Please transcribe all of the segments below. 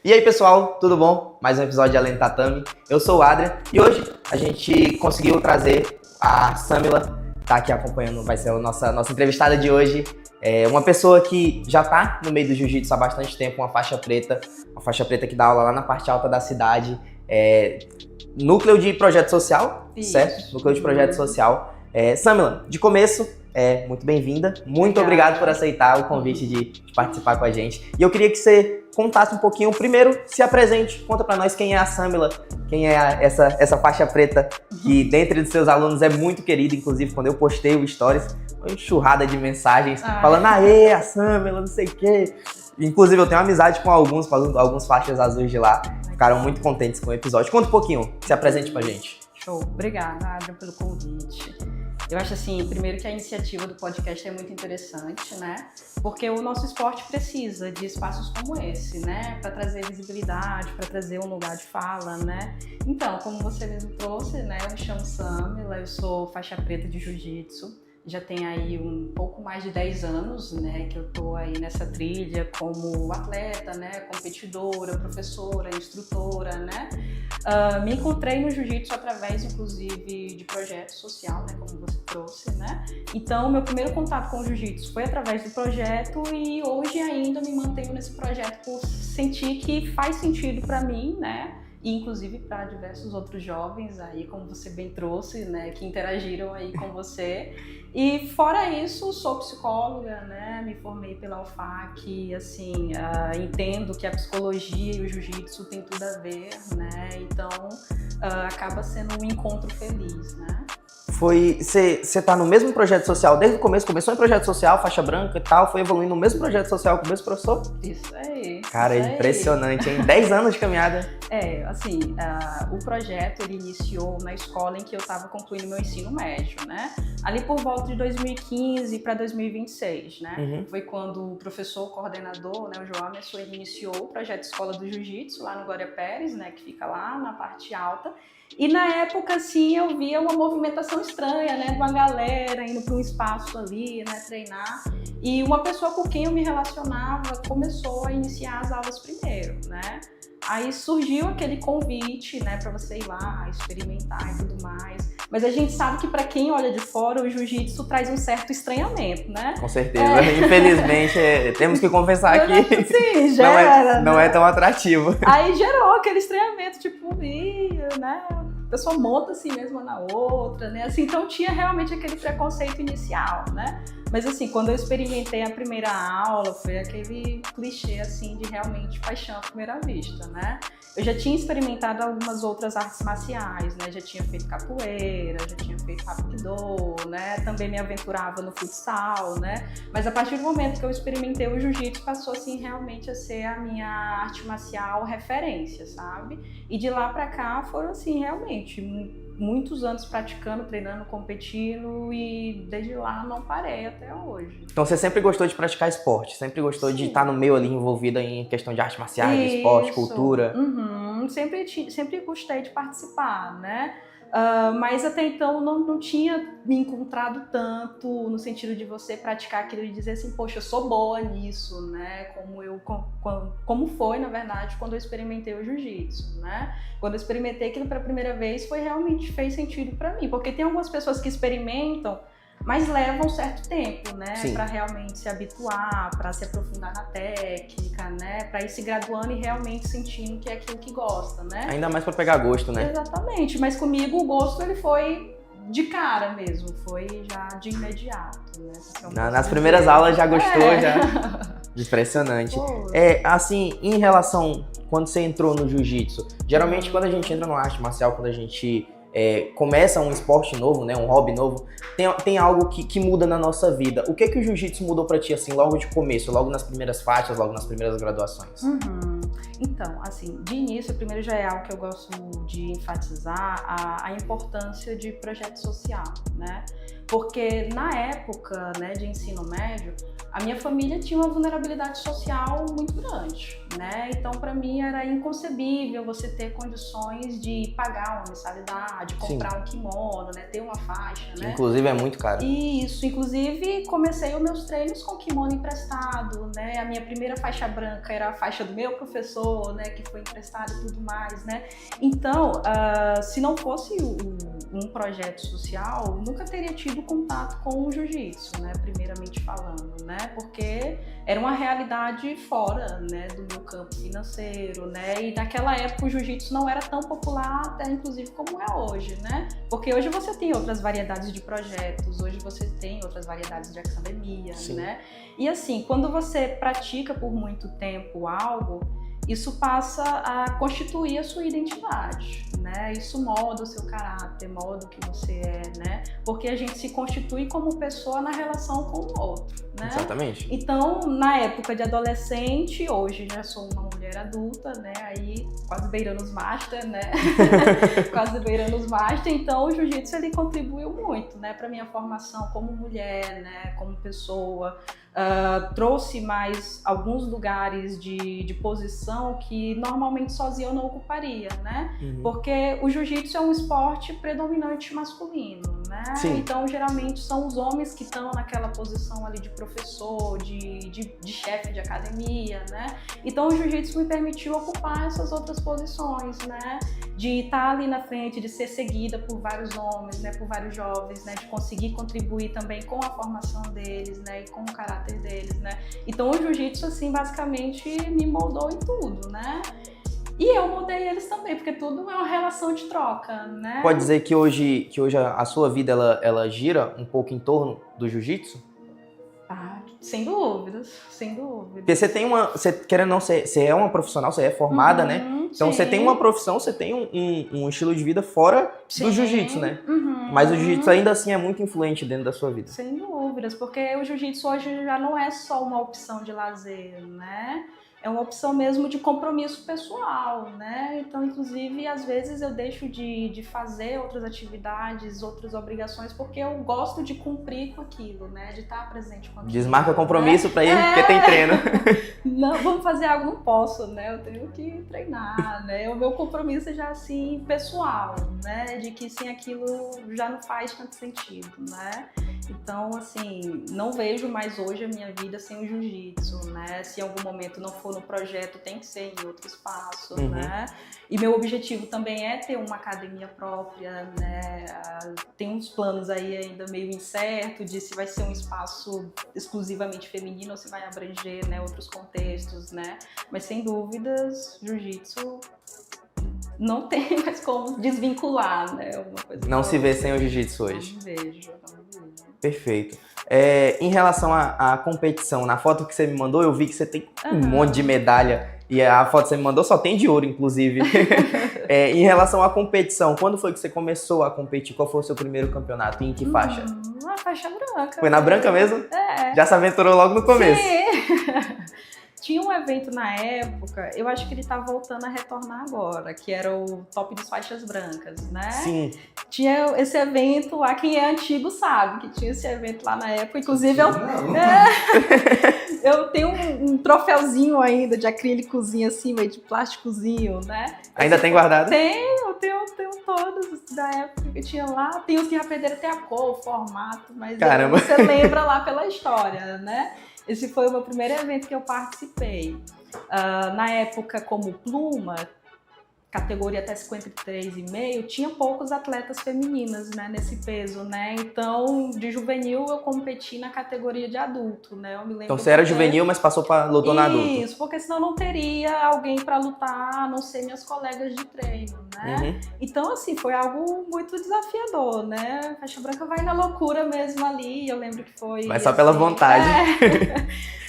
E aí pessoal, tudo bom? Mais um episódio de Além do Tatame. Eu sou o Adrian e hoje a gente conseguiu trazer a Samila, tá aqui acompanhando, vai ser a nossa entrevistada de hoje. É uma pessoa que já tá no meio do jiu-jitsu há bastante tempo, uma faixa preta que dá aula lá na parte alta da cidade. Núcleo de projeto social, Isso. Certo? Núcleo de projeto social. Samila, de começo, muito bem-vinda. Muito obrigado por aceitar o convite de participar com a gente. E eu queria que você contasse um pouquinho, primeiro, se apresente, conta pra nós quem é a Samila, quem é essa faixa preta que dentre dos seus alunos é muito querida, inclusive quando eu postei o Stories, uma enxurrada de mensagens falando, aê, a Samila, não sei o quê. Inclusive eu tenho amizade com alguns faixas azuis de lá, ficaram muito contentes com o episódio. Conta um pouquinho, se apresente pra gente. Show, obrigada, Adrian, pelo convite. Eu acho assim, primeiro que a iniciativa do podcast é muito interessante, né? Porque o nosso esporte precisa de espaços como esse, né? Para trazer visibilidade, para trazer um lugar de fala, né? Então, como você mesmo trouxe, né? Eu me chamo Samila, eu sou faixa preta de jiu-jitsu. Já tem aí um pouco mais de 10 anos, né, que eu tô aí nessa trilha como atleta, né, competidora, professora, instrutora, né. Me encontrei no jiu-jitsu através, inclusive, de projeto social, né, como você trouxe, né. Então, meu primeiro contato com o jiu-jitsu foi através do projeto e hoje ainda me mantenho nesse projeto por sentir que faz sentido para mim, né. E inclusive para diversos outros jovens aí, como você bem trouxe, né, que interagiram aí com você. E fora isso, sou psicóloga, né, me formei pela UFAC, assim, entendo que a psicologia e o jiu-jitsu tem tudo a ver, né, então acaba sendo um encontro feliz, né. Você tá no mesmo projeto social desde o começo, começou em projeto social, faixa branca e tal, foi evoluindo no mesmo projeto social com o mesmo professor? Isso aí. Cara, isso impressionante, hein? 10 anos de caminhada. Assim, o projeto ele iniciou na escola em que eu estava concluindo meu ensino médio, né? Ali por volta de 2015 para 2026, né? Uhum. Foi quando o professor coordenador, né, o João Amerson, ele iniciou o projeto Escola do Jiu-Jitsu lá no Glória Pérez, né, que fica lá na parte alta. E na época, assim, eu via uma movimentação estranha, né, de uma galera indo para um espaço ali, né, treinar. E uma pessoa com quem eu me relacionava começou a iniciar as aulas primeiro, né? Aí surgiu aquele convite, né, para você ir lá, experimentar e tudo mais. Mas a gente sabe que para quem olha de fora, o jiu-jitsu traz um certo estranhamento, né? Com certeza. Infelizmente, temos que confessar que sim, gera, não é tão atrativo. Aí gerou aquele estranhamento, tipo, né? A pessoa monta assim mesmo uma na outra, né? Assim, então tinha realmente aquele preconceito inicial, né? Mas assim, quando eu experimentei a primeira aula, foi aquele clichê assim de realmente paixão à primeira vista, né? Eu já tinha experimentado algumas outras artes marciais, né? Já tinha feito capoeira, já tinha feito rapidô, né? Também me aventurava no futsal, né? Mas a partir do momento que eu experimentei o jiu-jitsu, passou assim realmente a ser a minha arte marcial referência, sabe? E de lá pra cá foram assim realmente muitos anos praticando, treinando, competindo e desde lá não parei até hoje. Então você sempre gostou de praticar esporte? Sempre gostou de estar no meio ali envolvida em questão de artes marciais, de esporte, cultura? Sempre gostei de participar, né? Mas até então não tinha me encontrado tanto no sentido de você praticar aquilo e dizer assim, poxa, eu sou boa nisso, né? Como foi, na verdade, quando eu experimentei o jiu-jitsu, né? Quando eu experimentei aquilo pela primeira vez, realmente fez sentido pra mim, porque tem algumas pessoas que experimentam, mas leva um certo tempo, né, para realmente se habituar, para se aprofundar na técnica, né, para ir se graduando e realmente sentindo que é aquilo que gosta, né? Ainda mais para pegar gosto, né? Exatamente, mas comigo o gosto ele foi de cara mesmo, foi já de imediato, né? Nas primeiras aulas já gostou, já. Impressionante. Assim, em relação, quando você entrou no jiu-jitsu, geralmente quando a gente entra numa arte marcial, quando a gente começa um esporte novo, né, um hobby novo, tem algo que muda na nossa vida. O que o jiu-jitsu mudou pra ti, assim, logo de começo, logo nas primeiras faixas, logo nas primeiras graduações? Então, assim, de início, primeiro já é algo que eu gosto de enfatizar, a importância de projeto social, né? Porque na época, né, de ensino médio, a minha família tinha uma vulnerabilidade social muito grande, né? Então, para mim, era inconcebível você ter condições de pagar uma mensalidade, comprar um kimono, né? Ter uma faixa, né? Inclusive, é muito caro. Isso, inclusive, comecei os meus treinos com kimono emprestado, né? A minha primeira faixa branca era a faixa do meu professor, professor, né, que foi emprestado e tudo mais, né? Então, se não fosse um projeto social, nunca teria tido contato com o jiu-jitsu, né, primeiramente falando, né, porque era uma realidade fora, né, do meu campo financeiro, né, e naquela época o jiu-jitsu não era tão popular, até inclusive como é hoje, né, porque hoje você tem outras variedades de projetos, hoje você tem outras variedades de academia, Sim. né, e assim, quando você pratica por muito tempo algo, isso passa a constituir a sua identidade, né? Isso molda o seu caráter, molda o que você é, né? Porque a gente se constitui como pessoa na relação com o outro, né? Exatamente. Então, na época de adolescente, hoje já sou uma mulher adulta, né? Aí quase beirando os master, né? Quase beirando os master. Então, o jiu-jitsu ele contribuiu muito, né? Para minha formação como mulher, né? Como pessoa. Trouxe mais alguns lugares de posição que normalmente sozinha eu não ocuparia, né? Porque o jiu-jitsu é um esporte predominante masculino, né? Sim. Então, geralmente, são os homens que estão naquela posição ali de professor, de chefe de academia, né? Então, o jiu-jitsu me permitiu ocupar essas outras posições, né? De estar ali na frente, de ser seguida por vários homens, né? Por vários jovens, né? De conseguir contribuir também com a formação deles, né? E com o caráter deles, né? Então, o jiu-jitsu, assim, basicamente me moldou em tudo, né? E eu moldei eles também, porque tudo é uma relação de troca, né? Pode dizer que hoje a sua vida, ela gira um pouco em torno do jiu-jitsu? Sem dúvidas, sem dúvidas. Porque você tem querendo ou não, você é uma profissional, você é formada, né? Então sim. você tem uma profissão, você tem um estilo de vida fora do jiu-jitsu, né? Mas o jiu-jitsu ainda assim é muito influente dentro da sua vida. Sem dúvidas, porque o jiu-jitsu hoje já não é só uma opção de lazer, né? É uma opção mesmo de compromisso pessoal, né? Então, inclusive, às vezes eu deixo de fazer outras atividades, outras obrigações, porque eu gosto de cumprir com aquilo, né? De estar presente com aquilo. Desmarca compromisso pra ir, porque tem treino. Não, vamos fazer algo, não posso, né? Eu tenho que treinar, né? O meu compromisso é já, assim, pessoal, né? De que sem aquilo já não faz tanto sentido, né? Então, assim, não vejo mais hoje a minha vida sem o jiu-jitsu, né? Se em algum momento não for no projeto, tem que ser em outro espaço, né? E meu objetivo também é ter uma academia própria, né? Tem uns planos aí ainda meio incerto de se vai ser um espaço exclusivamente feminino ou se vai abranger, né, outros contextos, né? Mas sem dúvidas, jiu-jitsu não tem mais como desvincular, né? Uma coisa não se vê sem o jiu-jitsu hoje. Não vejo. Perfeito. Em relação à competição, na foto que você me mandou, eu vi que você tem um monte de medalha. E a foto que você me mandou só tem de ouro, inclusive. Em relação à competição, quando foi que você começou a competir? Qual foi o seu primeiro campeonato e em que faixa? Na faixa branca. Foi na branca mesmo? É. Já se aventurou logo no começo? Sim. Tinha um evento na época, eu acho que ele tá voltando a retornar agora, que era o Top dos Faixas Brancas, né? Sim. Tinha esse evento lá, quem é antigo sabe que tinha esse evento lá na época, inclusive eu tenho um troféuzinho ainda de acrílicozinho assim, meio de plásticozinho, né? Ainda tem guardado? Tenho todos da época que eu tinha lá, tem os que já perderam até a cor, o formato, mas você lembra lá pela história, né? Esse foi o meu primeiro evento que eu participei. Na época, como pluma, categoria até 53,5, tinha poucos atletas femininas, né, nesse peso, né? Então, de juvenil, eu competi na categoria de adulto, né? Eu me lembro. Então, você era juvenil, mas lutou na adulto. Isso, porque senão não teria alguém para lutar, a não ser minhas colegas de treino, né? Então, assim, foi algo muito desafiador, né? Faixa branca vai na loucura mesmo ali, eu lembro que foi... Vai só pela vontade.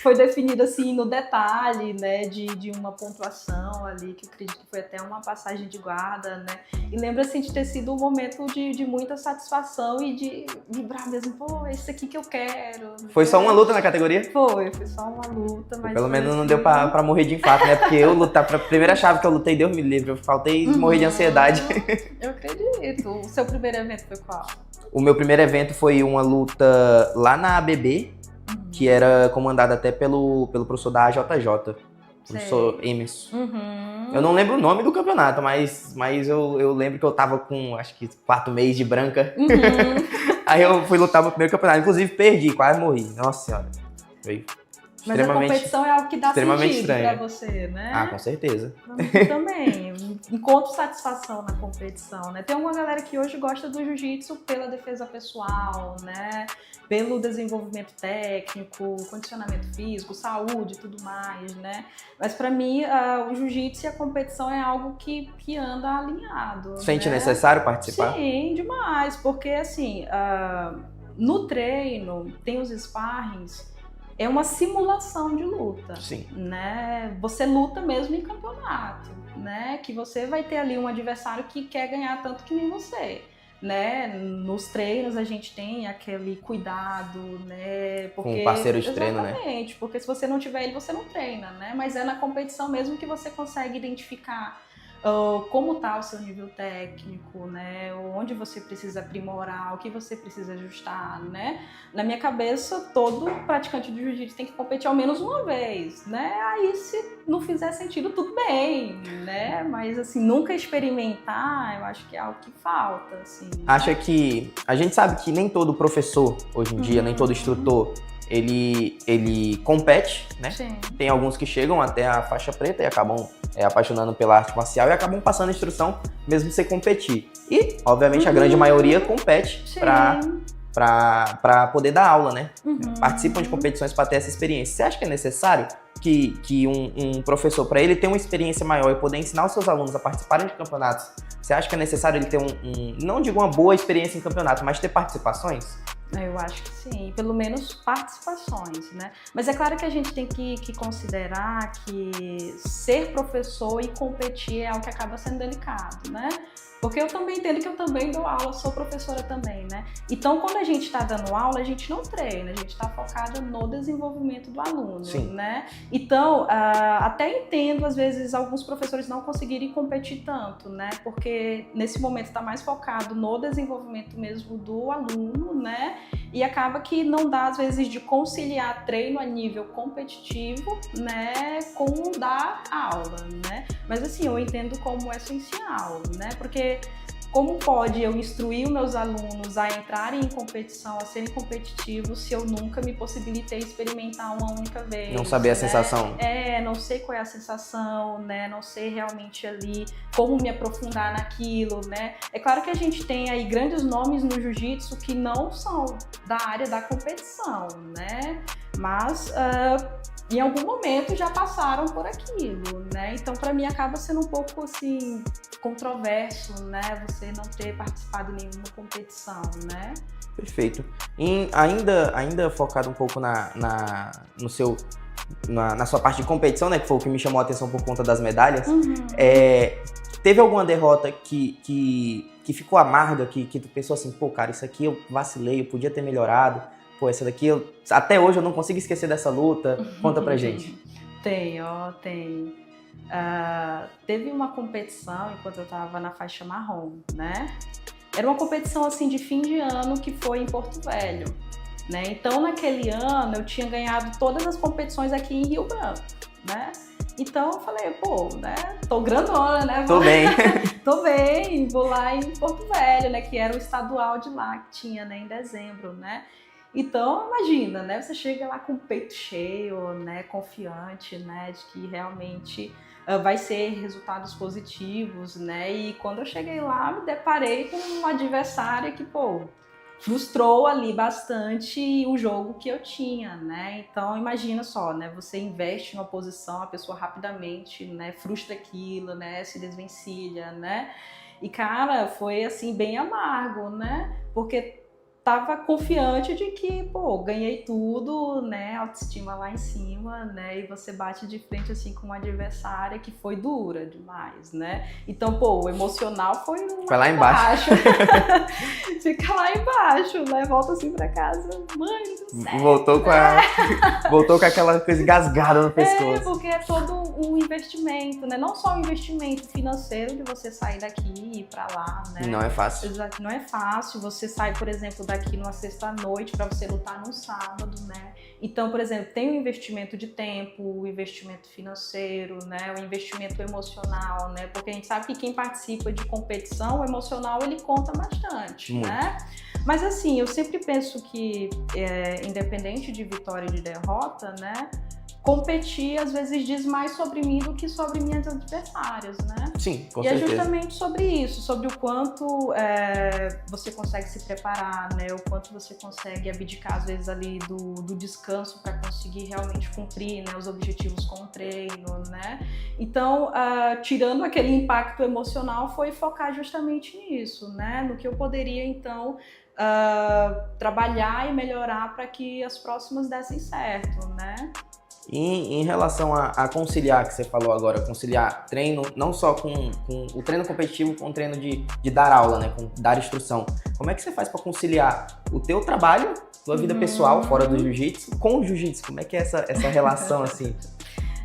Foi definido, assim, no detalhe, né, de uma pontuação ali, que eu acredito que foi até uma passagem de guarda, né? E lembro, assim, de ter sido um momento de muita satisfação e de vibrar mesmo, pô, é isso aqui que eu quero. Foi só uma luta na categoria? Foi só uma luta, mas... Pelo menos não deu pra morrer de infarto, né? Porque a primeira chave que eu lutei, Deus me livre, eu faltei morrer de ansiedade. Eu acredito. O seu primeiro evento foi qual? O meu primeiro evento foi uma luta lá na ABB, que era comandada até pelo professor da AJJ, professor Emerson. Eu não lembro o nome do campeonato, mas eu lembro que eu tava com, acho que 4 meses de branca. Aí eu fui lutar meu primeiro campeonato, inclusive perdi, quase morri. Nossa senhora. Mas a competição é algo que dá sentido estranho. pra você, né? Ah, com certeza. Pra mim também. Encontro satisfação na competição, né? Tem uma galera que hoje gosta do jiu-jitsu pela defesa pessoal, né? Pelo desenvolvimento técnico, condicionamento físico, saúde e tudo mais, né? Mas pra mim, o jiu-jitsu e a competição é algo que anda alinhado. Sente né? necessário participar? Sim, demais. Porque, assim, no treino, tem os sparrings, é uma simulação de luta. Sim. Né? Você luta mesmo em campeonato, né? Que você vai ter ali um adversário que quer ganhar tanto que nem você. Né? Nos treinos a gente tem aquele cuidado, né? Porque, com um parceiro de treino, né? Exatamente, porque se você não tiver ele, você não treina, né? Mas é na competição mesmo que você consegue identificar como está o seu nível técnico, né? Onde você precisa aprimorar, o que você precisa ajustar, né? Na minha cabeça, todo praticante de jiu-jitsu tem que competir ao menos uma vez, né? Aí, se não fizer sentido, tudo bem, né? Mas, assim, nunca experimentar, eu acho que é algo que falta, assim. Acha que... A gente sabe que nem todo professor, hoje em dia, nem todo instrutor, ele compete, né? Sim. Tem alguns que chegam até a faixa preta e acabam apaixonando pela arte marcial e acabam passando instrução mesmo sem competir. E, obviamente, a grande maioria compete para poder dar aula, né? Participam de competições para ter essa experiência. Você acha que é necessário que um professor, para ele ter uma experiência maior e poder ensinar os seus alunos a participarem de campeonatos, você acha que é necessário ele ter não digo uma boa experiência em campeonato, mas ter participações? Eu acho que sim, pelo menos participações, né? Mas é claro que a gente tem que considerar que ser professor e competir é algo que acaba sendo delicado, né? Porque eu também entendo que eu também dou aula, sou professora também, né? Então, quando a gente está dando aula, a gente não treina, a gente está focada no desenvolvimento do aluno, Sim. né? Então, até entendo, às vezes, alguns professores não conseguirem competir tanto, né? Porque nesse momento está mais focado no desenvolvimento mesmo do aluno, né? E acaba que não dá, às vezes, de conciliar treino a nível competitivo, né? Com dar aula, né? Mas, assim, eu entendo como essencial, né? Porque como pode eu instruir os meus alunos a entrarem em competição, a serem competitivos, se eu nunca me possibilitei experimentar uma única vez? Não saber a né? sensação. Não sei qual é a sensação, né? Não sei realmente ali como me aprofundar naquilo, né? É claro que a gente tem aí grandes nomes no jiu-jitsu que não são da área da competição, né? Mas em algum momento já passaram por aquilo, né? Então, para mim, acaba sendo um pouco, assim, controverso, né? Você não ter participado em nenhuma competição, né? Perfeito. E ainda focado um pouco na sua parte de competição, né? Que foi o que me chamou a atenção por conta das medalhas. Teve alguma derrota que ficou amarga, que tu pensou assim, pô, cara, isso aqui eu vacilei, eu podia ter melhorado. Pô, essa daqui, até hoje eu não consigo esquecer dessa luta. Conta pra gente. Tem. Teve uma competição enquanto eu tava na faixa marrom, né? Era uma competição assim de fim de ano que foi em Porto Velho, né? Então naquele ano eu tinha ganhado todas as competições aqui em Rio Branco, né? Então eu falei, pô, né? Tô grandona, né? Tô bem. Tô bem, vou lá em Porto Velho, né? Que era o estadual de lá que tinha, né? Em dezembro, né? Então, imagina, né? Você chega lá com o peito cheio, né? Confiante, né? De que realmente vai ser resultados positivos, né? E quando eu cheguei lá, me deparei com uma adversária que, pô, frustrou ali bastante o jogo que eu tinha, né? Então, imagina só, né? Você investe em uma posição, a pessoa rapidamente, né? Frustra aquilo, né? Se desvencilha, né? E, cara, foi, assim, bem amargo, né? Porque tava confiante de que, pô, ganhei tudo, né, autoestima lá em cima, né, e você bate de frente, assim, com uma adversária que foi dura demais, né. Então, pô, o emocional foi lá embaixo. Fica lá embaixo, né, volta assim pra casa, mãe do céu. Voltou com aquela coisa engasgada no pescoço. Porque é todo um investimento, né, não só um investimento financeiro de você sair daqui e ir pra lá, né. Não é fácil. Exato, não é fácil, você sai, por exemplo, daqui numa sexta-noite para você lutar num sábado, né? Então, por exemplo, tem o investimento de tempo, o investimento financeiro, né, o investimento emocional, né, porque a gente sabe que quem participa de competição, o emocional ele conta bastante, né? Mas assim, eu sempre penso que, independente de vitória e de derrota, né, competir às vezes diz mais sobre mim do que sobre minhas adversárias, né? Sim, com certeza. E é justamente sobre isso, sobre o quanto você consegue se preparar, né? O quanto você consegue abdicar às vezes ali do descanso para conseguir realmente cumprir, né, os objetivos com o treino, né? Então, tirando aquele impacto emocional, foi focar justamente nisso, né? No que eu poderia então trabalhar e melhorar para que as próximas dessem certo, né? E em relação a conciliar, que você falou agora, conciliar treino, não só com o treino competitivo com o treino de dar aula, né, com dar instrução. Como é que você faz para conciliar o teu trabalho, tua vida pessoal fora do jiu-jitsu, com o jiu-jitsu? Como é que é essa relação assim?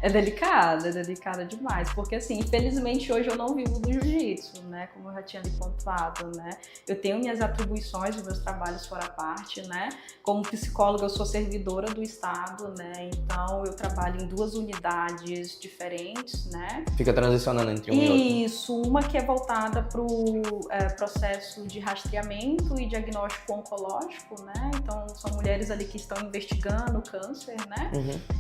É delicada demais, porque assim, infelizmente hoje eu não vivo do jiu-jitsu, né, como eu já tinha ali pontuado, né, eu tenho minhas atribuições, os meus trabalhos fora parte, né, como psicóloga eu sou servidora do estado, né, então eu trabalho em 2 unidades diferentes, né. Fica transicionando entre um e outro. Isso, uma que é voltada para o processo de rastreamento e diagnóstico oncológico, né, então são mulheres ali que estão investigando o câncer, né,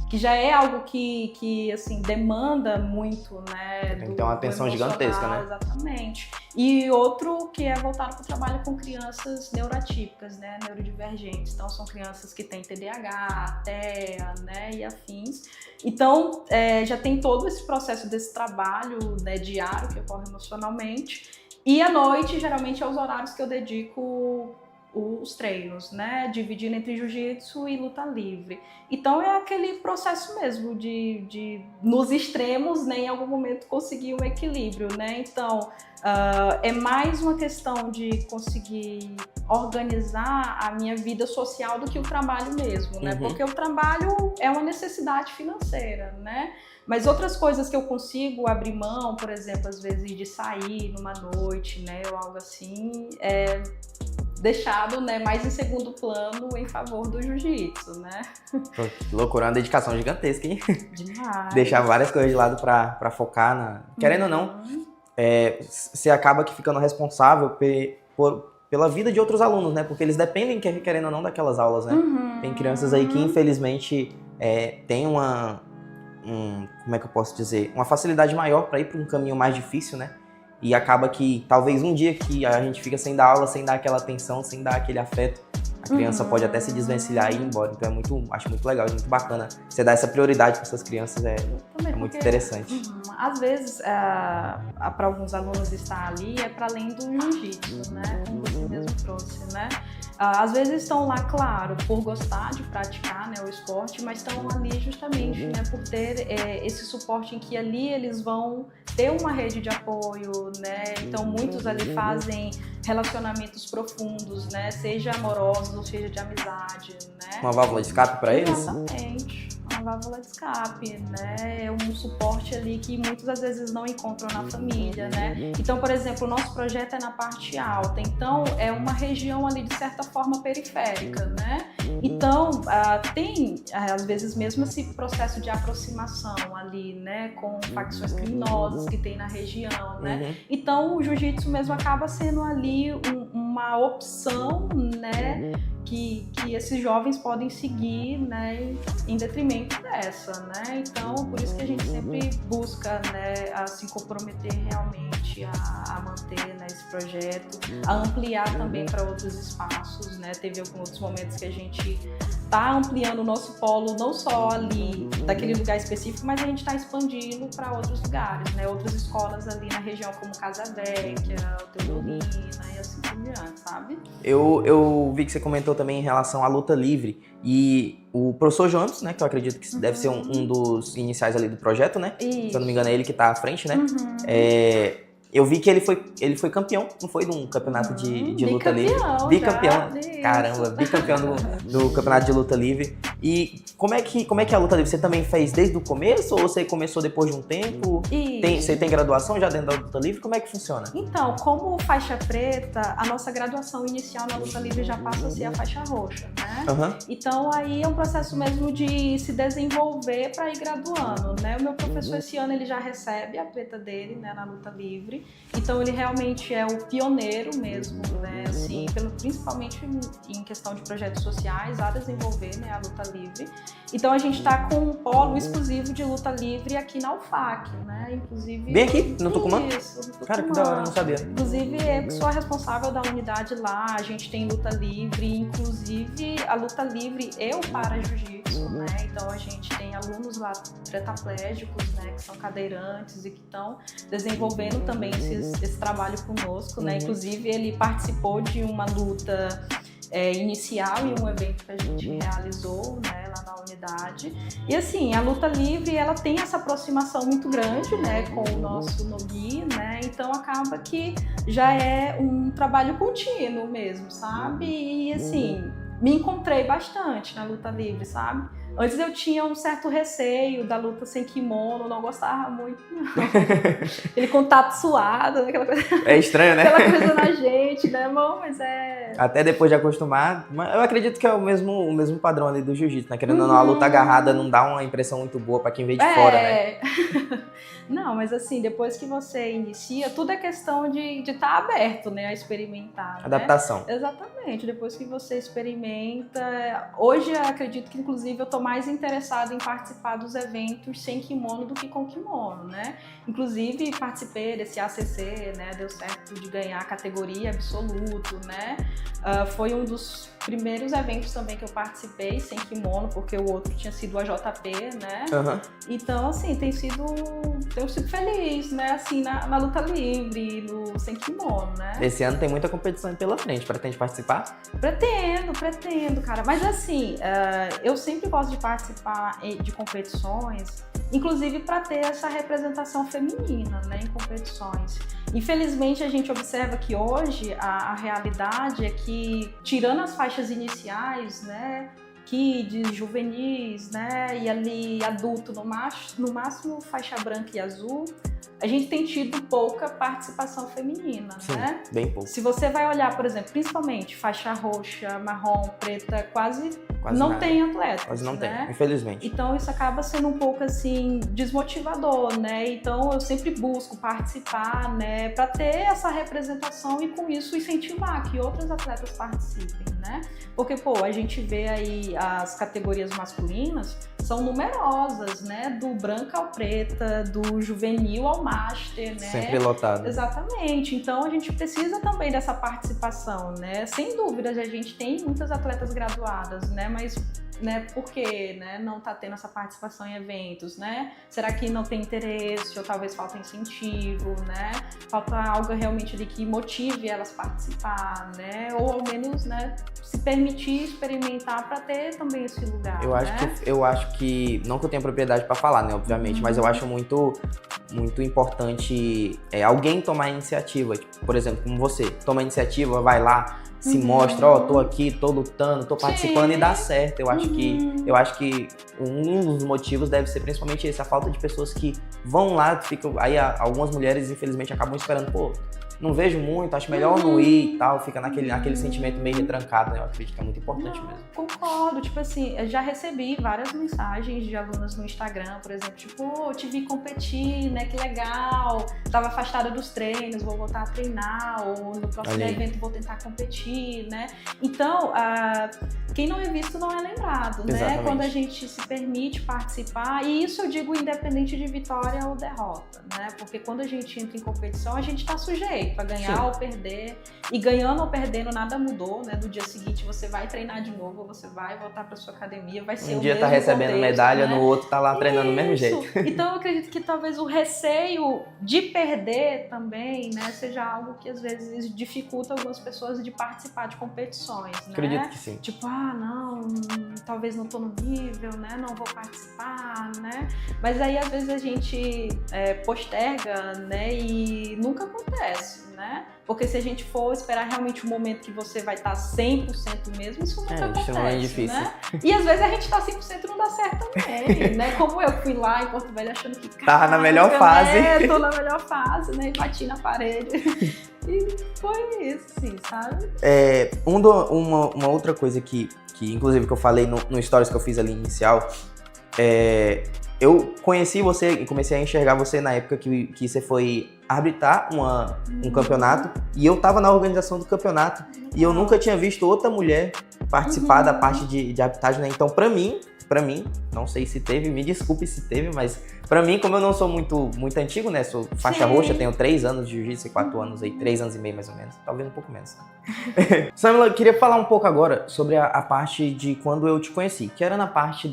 que já é algo que assim, demanda muito, né? Tem que ter uma atenção gigantesca, né? Exatamente. E outro que é voltado para o trabalho com crianças neuroatípicas, né? Neurodivergentes. Então, são crianças que têm TDAH, TEA, né? E afins. Então, já tem todo esse processo desse trabalho, né, diário que ocorre emocionalmente. E à noite, geralmente, é os horários que eu dedico os treinos, né, dividindo entre jiu-jitsu e luta livre. Então é aquele processo mesmo de nos extremos, né, em algum momento conseguir um equilíbrio, né, então é mais uma questão de conseguir organizar a minha vida social do que o trabalho mesmo, né, porque o trabalho é uma necessidade financeira, né, mas outras coisas que eu consigo abrir mão, por exemplo, às vezes de sair numa noite, né, ou algo assim, deixado, né, mais em segundo plano em favor do jiu-jitsu, né? Pô, que loucura, uma dedicação gigantesca, hein? Demais. Deixar várias coisas de lado pra focar na... Querendo ou não, você acaba que ficando responsável pela vida de outros alunos, né? Porque eles dependem, querendo ou não, daquelas aulas, né? Tem crianças aí que, infelizmente, têm como é que eu posso dizer? Uma facilidade maior para ir para um caminho mais difícil, né? E acaba que, talvez um dia que a gente fica sem dar aula, sem dar aquela atenção, sem dar aquele afeto, a criança pode até se desvencilhar e ir embora. Então acho muito legal, muito bacana. Você dar essa prioridade para essas crianças muito interessante. Às vezes, para alguns alunos estar ali é para além do jiu-jitsu, né? Como você mesmo trouxe, né? Às vezes estão lá, claro, por gostar de praticar, né, o esporte, mas estão ali justamente, né, por ter esse suporte em que ali eles vão ter uma rede de apoio, né? Então muitos ali fazem relacionamentos profundos, né? Seja amorosos ou seja de amizade, né? Uma válvula de escape para eles? Exatamente. Uma válvula de escape, né? É um suporte ali que muitos às vezes não encontram na família, né? Então, por exemplo, o nosso projeto é na parte alta, então é uma região ali de certa forma periférica, né? Então, tem às vezes mesmo esse processo de aproximação ali, né? Com facções criminosas que tem na região, né? Então, o jiu-jitsu mesmo acaba sendo ali uma opção, né? Que esses jovens podem seguir, né, em detrimento dessa, né? Então, por isso que a gente sempre busca, né, a se comprometer realmente a manter, né, esse projeto, a ampliar também para outros espaços, né? Teve alguns outros momentos que a gente está ampliando o nosso polo, não só ali daquele lugar específico, mas a gente está expandindo para outros lugares, né? Outras escolas ali na região, como Casa Vecchia, Teodolina e assim por diante, sabe? Eu vi que você comentou também em relação à luta livre e o professor Jones, né, que eu acredito que deve ser um dos iniciais ali do projeto, né? Isso. Se eu não me engano é ele que está à frente, né? Eu vi que ele foi campeão, não foi de um campeonato de luta livre? Bicampeão. Caramba, bicampeão do campeonato de luta livre. E como é que é a luta livre? Você também fez desde o começo ou você começou depois de um tempo? Você tem graduação já dentro da luta livre? Como é que funciona? Então, como faixa preta, a nossa graduação inicial na luta livre já passa a ser a faixa roxa, né? Então aí é um processo mesmo de se desenvolver para ir graduando, né? O meu professor esse ano ele já recebe a preta dele, né, na luta livre. Então ele realmente é o pioneiro mesmo, né? Assim, principalmente em questão de projetos sociais, a desenvolver, né, a luta livre. Então a gente está com um polo exclusivo de luta livre aqui na UFAC, né? Inclusive. Bem aqui, no Tucumã? Isso, no Tucumã. Cara, que da hora, não sabia. Inclusive, eu sou a responsável da unidade lá, a gente tem luta livre, inclusive a luta livre e o para-jiu-jitsu, né? Então a gente tem alunos lá tetraplégicos, né, que são cadeirantes e que estão desenvolvendo também esse trabalho conosco, né? Inclusive ele participou de uma luta inicial em um evento que a gente realizou, né, lá na unidade. E assim, a luta livre, ela tem essa aproximação muito grande, né, com o nosso Nogi, né, então acaba que já é um trabalho contínuo mesmo, sabe? E assim, me encontrei bastante na luta livre, sabe? Antes eu tinha um certo receio da luta sem kimono, não gostava muito, não. Aquele contato suado, aquela coisa. É estranho, né? Aquela coisa na gente, né, irmão? Mas é. Até depois de acostumar, eu acredito que é o mesmo padrão ali do jiu-jitsu, né? Querendo ou não, a luta agarrada não dá uma impressão muito boa pra quem vê de fora, né? Não, mas assim, depois que você inicia, tudo é questão de estar aberto, né, a experimentar. Adaptação. Né? Exatamente, depois que você experimenta. Hoje eu acredito que inclusive eu tô mais interessada em participar dos eventos sem kimono do que com kimono, né? Inclusive participei desse ACC, né? Deu certo de ganhar a categoria absoluto, né? Foi um dos primeiros eventos também que eu participei sem kimono, porque o outro tinha sido a JP, né? Então, assim, tenho sido feliz, né? Assim, na luta livre, no sem kimono, né? Esse ano tem muita competição pela frente. Pretende participar? Pretendo, cara. Mas assim, eu sempre gosto de participar de competições, inclusive para ter essa representação feminina, né, em competições. Infelizmente, a gente observa que hoje a realidade é que, tirando as faixas iniciais, né, kids, juvenis, né, e ali adulto no máximo faixa branca e azul, a gente tem tido pouca participação feminina, sim, né? Bem pouco. Se você vai olhar, por exemplo, principalmente faixa roxa, marrom, preta, quase não nada. Tem atletas, quase não né? tem, infelizmente. Então isso acaba sendo um pouco assim desmotivador, né? Então eu sempre busco participar, né, para ter essa representação e com isso incentivar que outros atletas participem, né? Porque a gente vê aí as categorias masculinas são numerosas, né? Do branca ao preta, do juvenil ao master, né? Sempre lotado. Exatamente. Então a gente precisa também dessa participação, né? Sem dúvidas a gente tem muitas atletas graduadas, né? Mas, né, por que, né, não tá tendo essa participação em eventos, né? Será que não tem interesse ou talvez falta incentivo, né? Falta algo realmente ali que motive elas a participar, né? Ou ao menos, né, se permitir experimentar para ter também esse lugar. Eu acho que não que eu tenha propriedade para falar, né, obviamente, mas eu acho muito importante alguém tomar a iniciativa, tipo, por exemplo, como você, toma a iniciativa, vai lá, se mostra, tô aqui, tô lutando, tô participando. Sim. E dá certo. Eu acho que um dos motivos deve ser principalmente esse, a falta de pessoas que vão lá, aí algumas mulheres infelizmente acabam esperando, não vejo muito, acho melhor não ir e tal, fica naquele sentimento meio retrancado, né? Eu acredito que é muito importante mesmo. Concordo, tipo assim, eu já recebi várias mensagens de alunas no Instagram, por exemplo, tipo, te vi competir, né, que legal, tava afastada dos treinos, vou voltar a treinar, ou no próximo evento vou tentar competir, né? Então, quem não é visto não é lembrado, né? Exatamente. Quando a gente se permite participar, e isso eu digo independente de vitória ou derrota, né? Porque quando a gente entra em competição, a gente tá sujeito para ganhar ou perder, e ganhando ou perdendo nada mudou, né? Do dia seguinte você vai treinar de novo, você vai voltar para sua academia, vai ser um dia tá recebendo contexto, medalha, né? No outro tá lá treinando do mesmo jeito. Então eu acredito que talvez o receio de perder também, né, seja algo que às vezes dificulta algumas pessoas de participar de competições, né? Acredito que sim. Tipo, não, talvez não tô no nível, né? Não vou participar, né? Mas aí às vezes a gente posterga, né? E nunca acontece, né? Porque se a gente for esperar realmente o momento que você vai estar 100% mesmo, isso nunca acontece, é difícil. Né? E às vezes a gente tá 100% e não dá certo também, né? Como eu fui lá em Porto Velho achando que tava na melhor fase. Tô na melhor fase, né? E bati na parede. E foi isso, sim, sabe? Uma outra coisa que que inclusive que eu falei no stories que eu fiz ali inicial, eu conheci você e comecei a enxergar você na época que você foi arbitrar um campeonato, e eu tava na organização do campeonato, e eu nunca tinha visto outra mulher participar da parte de arbitragem, né? Então, pra mim, não sei se teve, me desculpe se teve, mas pra mim, como eu não sou muito antigo, né? Sou faixa roxa, tenho 3 anos de jiu-jitsu e 4 anos aí, 3 anos e meio mais ou menos, talvez um pouco menos. Samila, eu queria falar um pouco agora sobre a parte de quando eu te conheci, que era na parte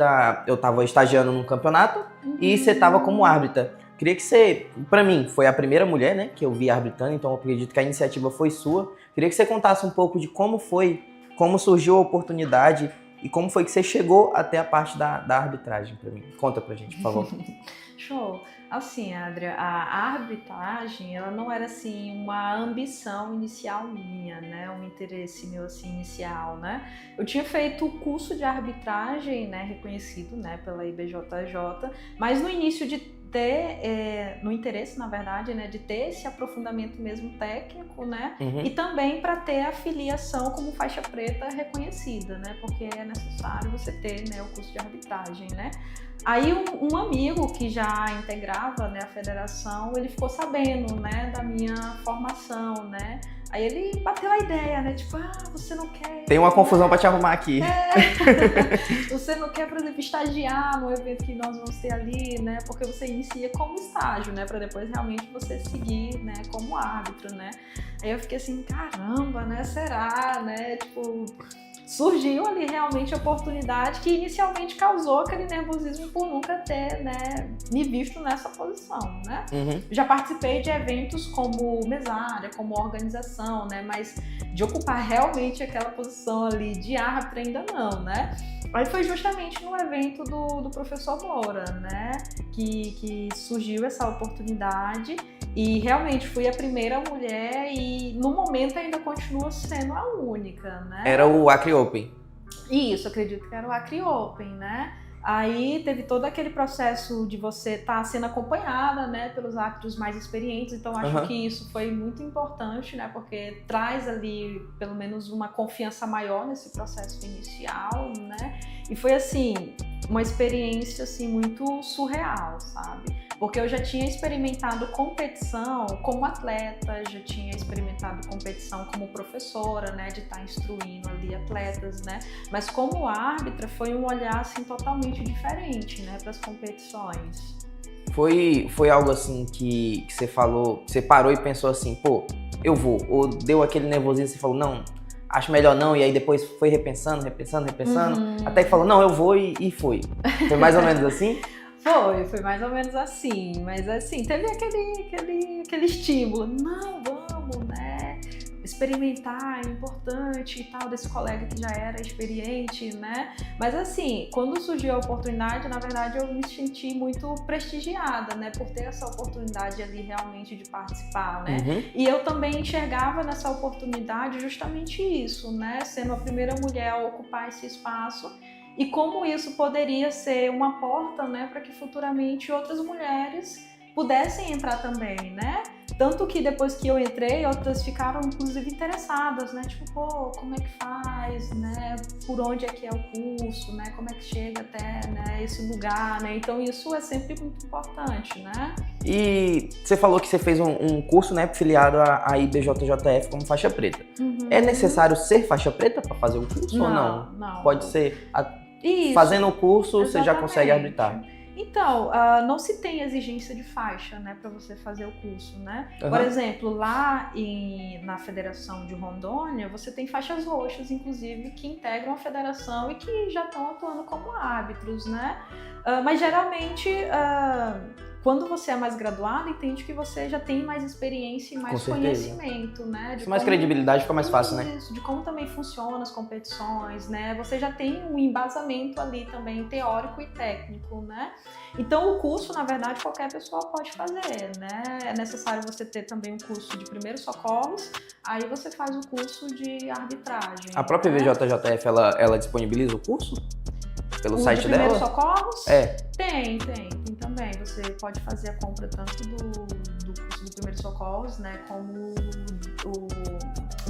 eu tava estagiando num campeonato e você tava como árbitra. Queria que você, pra mim, foi a primeira mulher, né, que eu vi arbitrando, então eu acredito que a iniciativa foi sua. Queria que você contasse um pouco de como surgiu a oportunidade e como foi que você chegou até a parte da arbitragem pra mim. Conta pra gente, por favor. Show. Assim, Adria, a arbitragem, ela não era assim uma ambição inicial minha, né, um interesse meu assim inicial, né. Eu tinha feito o curso de arbitragem, né, reconhecido, né, pela IBJJ, mas no início de ter, no interesse, na verdade, né, de ter esse aprofundamento mesmo técnico, né, e também para ter a filiação como faixa preta reconhecida, né, porque é necessário você ter, né, o curso de arbitragem, né. Aí um amigo que já integrava, né, a federação, ele ficou sabendo, né, da minha formação, né. Aí ele bateu a ideia, né, tipo, você não quer... Tem uma confusão pra te arrumar aqui. Você não quer, por exemplo, estagiar no evento que nós vamos ter ali, né, porque você inicia como estágio, né, pra depois realmente você seguir, né, como árbitro, né. Aí eu fiquei assim, caramba, né, será, né, tipo... Surgiu ali realmente a oportunidade que inicialmente causou aquele nervosismo por nunca ter, né, me visto nessa posição, né? Já participei de eventos como mesária, como organização, né, mas de ocupar realmente aquela posição ali de árbitra ainda não, né? Aí foi justamente no evento do professor Moura, né, que surgiu essa oportunidade. E realmente fui a primeira mulher e no momento ainda continua sendo a única, né? Era o Acre Open. Isso, acredito que era o Acre Open, né? Aí teve todo aquele processo de você estar sendo acompanhada, né, pelos árbitros mais experientes, então acho que isso foi muito importante, né, porque traz ali pelo menos uma confiança maior nesse processo inicial, né? E foi assim, uma experiência assim muito surreal, sabe? Porque eu já tinha experimentado competição como atleta, já tinha experimentado competição como professora, né, de estar instruindo ali atletas, né? Mas como árbitra foi um olhar assim totalmente diferente, né, para as competições. Foi algo assim que você falou, você parou e pensou assim, pô, eu vou, ou deu aquele nervosismo e você falou, não, acho melhor não, e aí depois foi repensando, até que falou, não, eu vou e foi. Foi mais ou menos assim? Foi mais ou menos assim, mas assim, teve aquele estímulo, não, vamos, né, experimentar, é importante e tal, desse colega que já era experiente, né, mas assim, quando surgiu a oportunidade, na verdade eu me senti muito prestigiada, né, por ter essa oportunidade ali realmente de participar, né, e eu também enxergava nessa oportunidade justamente isso, né, sendo a primeira mulher a ocupar esse espaço. E como isso poderia ser uma porta, né, para que futuramente outras mulheres pudessem entrar também, né? Tanto que depois que eu entrei, outras ficaram inclusive interessadas, né? Tipo, pô, como é que faz, né? Por onde é que é o curso, né? Como é que chega até, né, esse lugar, né? Então isso é sempre muito importante, né? E você falou que você fez um curso, né, filiado à IBJJF como faixa preta. É necessário ser faixa preta para fazer o curso ou não? Não. Pode ser... Isso, fazendo o curso, exatamente. Você já consegue arbitrar. Então, não se tem exigência de faixa, né, para você fazer o curso, né? Por exemplo, lá na Federação de Rondônia, você tem faixas roxas, inclusive, que integram a federação e que já estão atuando como árbitros, né? Mas geralmente, quando você é mais graduado, entende que você já tem mais experiência e mais conhecimento, né? De mais credibilidade, fica mais fácil, né? De como também funcionam as competições, né? Você já tem um embasamento ali também teórico e técnico, né? Então o curso, na verdade, qualquer pessoa pode fazer, né? É necessário você ter também um curso de primeiros socorros, aí você faz o curso de arbitragem. A própria IBJJF, ela disponibiliza o curso? Pelo site dela? Primeiros socorros? Tem também. Você pode fazer a compra tanto do curso de primeiros socorros, né, como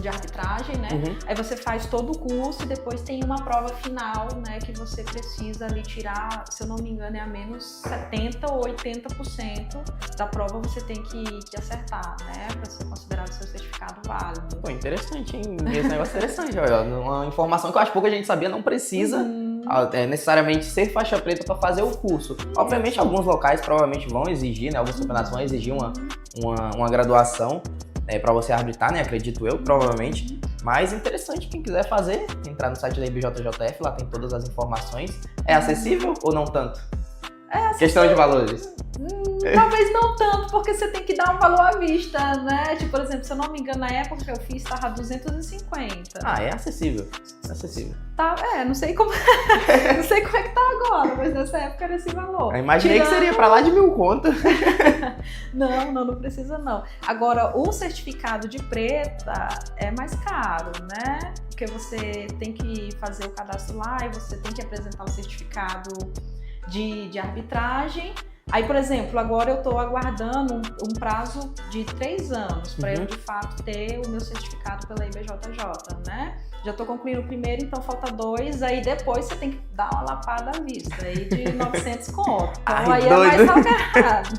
de arbitragem, né? Uhum. Aí você faz todo o curso e depois tem uma prova final, né? Que você precisa ali tirar, se eu não me engano, é a menos 70% ou 80% da prova você tem que acertar, né? Para ser considerado seu certificado válido. Pô, interessante, hein? Esse negócio é interessante, olha. Uma informação que eu acho que pouca gente sabia, não precisa necessariamente ser faixa preta para fazer o curso. Obviamente, alguns locais provavelmente vão exigir, né? Alguns campeonatos vão exigir uma graduação para você arbitrar, né? Acredito eu, provavelmente. Mas interessante, quem quiser fazer, entrar no site da IBJJF, lá tem todas as informações. É acessível ou não tanto? Questão de valores. Talvez não tanto, porque você tem que dar um valor à vista, né? Tipo, por exemplo, se eu não me engano, na época que eu fiz, tava 250. É acessível. É acessível. Tá, não sei como não sei como é que tá agora, mas nessa época era esse valor. Eu imaginei que seria pra lá de 1.000 conto. Não precisa não. Agora, o certificado de preta é mais caro, né? Porque você tem que fazer o cadastro lá e você tem que apresentar o certificado de arbitragem. Aí, por exemplo, agora eu estou aguardando um prazo de 3 anos para eu, de fato, ter o meu certificado pela IBJJ, né? Já estou concluindo o primeiro, então falta 2. Aí depois você tem que dar uma lapada à vista aí de 900 conto. Então aí doido. É mais salgado.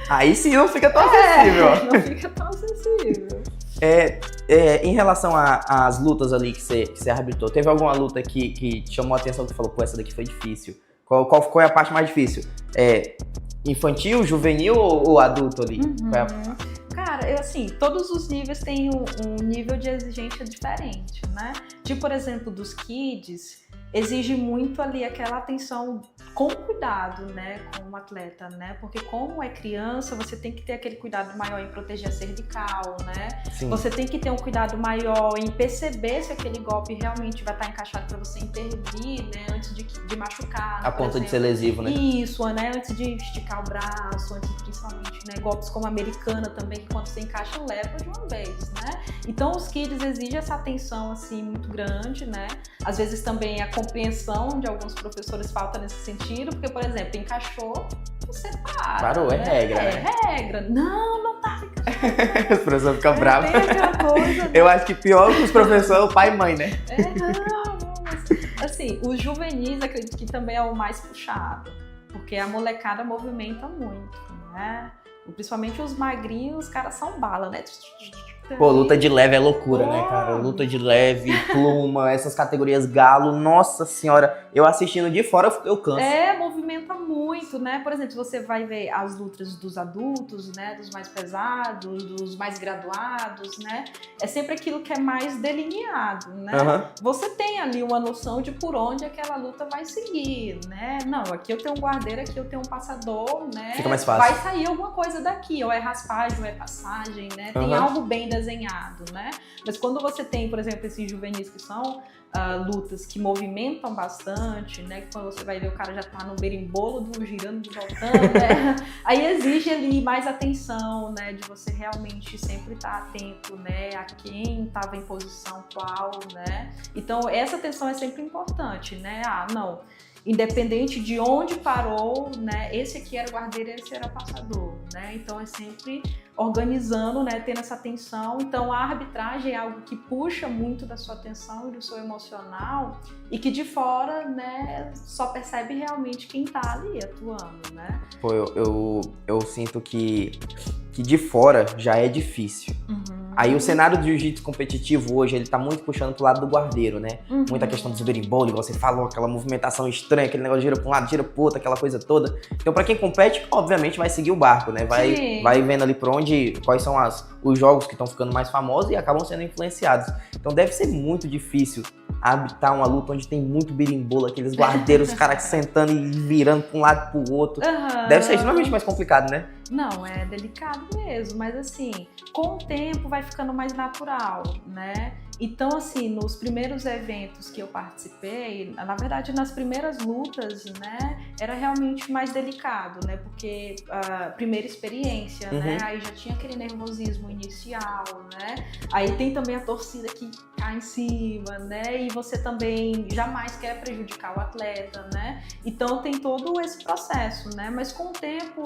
Aí sim não fica tão acessível. Não fica tão acessível. Em relação às lutas ali que você arbitrou, teve alguma luta que te chamou a atenção, que você falou, pô, essa daqui foi difícil? Qual é a parte mais difícil? Infantil, juvenil ou adulto ali? Cara, assim, todos os níveis têm um nível de exigência diferente, né? Tipo, por exemplo, dos kids, exige muito ali aquela atenção com cuidado, né, com o atleta, né? Porque como é criança, você tem que ter aquele cuidado maior em proteger a cervical, né? Sim. Você tem que ter um cuidado maior em perceber se aquele golpe realmente vai estar encaixado para você intervir, né, antes de machucar. A ponto de ser lesivo, né? Isso, né? Antes de esticar o braço, antes principalmente, né? Golpes como a americana também, que quando você encaixa, leva de uma vez, né? Então os kids exigem essa atenção, assim, muito grande, né? Às vezes também a compreensão de alguns professores falta nesse sentido, porque, por exemplo, encaixou, você para. Parou, né? É regra, né? É regra. Não tá encaixando. Os professores ficam bravos. Coisa, né? Eu acho que pior que os professores é o pai e mãe, né? Mas, assim, os juvenis, acredito que também é o mais puxado, porque a molecada movimenta muito, né? Principalmente os magrinhos, os caras são bala, né? Pô, luta de leve é loucura, né, cara? Luta de leve, pluma, essas categorias galo, nossa senhora. Eu assistindo de fora, eu canso. Movimenta muito, né? Por exemplo, você vai ver as lutas dos adultos, né? Dos mais pesados, dos mais graduados, né? É sempre aquilo que é mais delineado, né? Você tem ali uma noção de por onde aquela luta vai seguir, né? Não, aqui eu tenho um guardeiro, aqui eu tenho um passador, né? Fica mais fácil. Vai sair alguma coisa daqui, ou é raspagem, ou é passagem, né? Tem algo bem desenhado, né? Mas quando você tem, por exemplo, esses juvenis que são lutas que movimentam bastante, né? Que quando você vai ver o cara já tá no berimbolo, girando, voltando, né? Aí exige ali mais atenção, né? De você realmente sempre estar atento, né? A quem estava em posição qual, né? Então essa atenção é sempre importante, né? Não, independente de onde parou, né? Esse aqui era o guardeiro, esse era o passador, né? Então é sempre organizando, né? Tendo essa atenção. Então a arbitragem é algo que puxa muito da sua atenção e do seu emocional e que de fora, né? Só percebe realmente quem tá ali atuando, né? Pô, eu sinto que de fora já é difícil. Aí o cenário do jiu-jitsu competitivo hoje, ele tá muito puxando pro lado do guardeiro, né? Muita questão do berimbolo, igual você falou, aquela movimentação estranha, aquele negócio gira pra um lado, gira pro outro, aquela coisa toda. Então pra quem compete, obviamente vai seguir o barco, né? Vai vendo ali por onde, quais são os jogos que estão ficando mais famosos e acabam sendo influenciados. Então deve ser muito difícil arbitrar uma luta onde tem muito berimbolo, aqueles guardeiros, os caras sentando e virando pra um lado pro outro. Deve ser extremamente mais complicado, né? Não, é delicado mesmo, mas assim, com o tempo vai ficando mais natural, né? Então, assim, nos primeiros eventos que eu participei, na verdade, nas primeiras lutas, né, era realmente mais delicado, né? Porque a primeira experiência, né? Aí já tinha aquele nervosismo inicial, né? Aí tem também a torcida que cai em cima, né? E você também jamais quer prejudicar o atleta, né? Então tem todo esse processo, né? Mas com o tempo,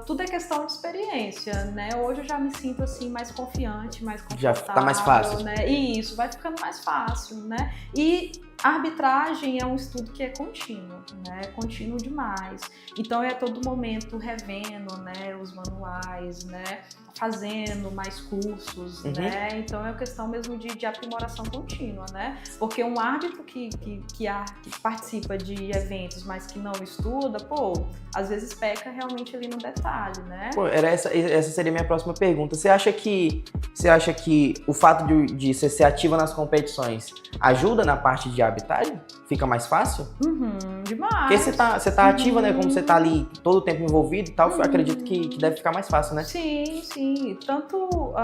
tudo é questão de experiência, né? Hoje eu já me sinto assim mais confiante, mais confortável, já tá mais fácil, né? E isso vai ficando mais fácil, né? E a arbitragem é um estudo que é contínuo, né? Contínuo demais. Então é a todo momento revendo, né? Os manuais, né? Fazendo mais cursos, né? Então é uma questão mesmo de aprimoração contínua, né? Porque um árbitro que participa de eventos, mas que não estuda, às vezes peca realmente ali no detalhe, né? Essa seria a minha próxima pergunta. Você acha que o fato de você ser ativa nas competições ajuda na parte de arbitragem? Fica mais fácil? Demais. Porque você tá ativa, né? Como você tá ali todo o tempo envolvido e tal, eu acredito que deve ficar mais fácil, né? Sim. Tanto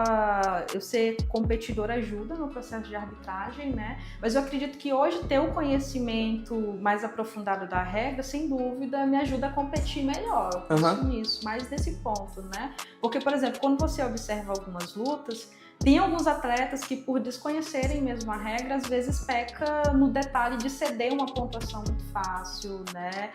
eu ser competidora ajuda no processo de arbitragem, né? Mas eu acredito que hoje ter o conhecimento mais aprofundado da regra, sem dúvida, me ajuda a competir melhor. Nisso, mais nesse ponto, né? Porque, por exemplo, quando você observa algumas lutas, tem alguns atletas que, por desconhecerem mesmo a regra, às vezes peca no detalhe de ceder uma pontuação muito fácil, né?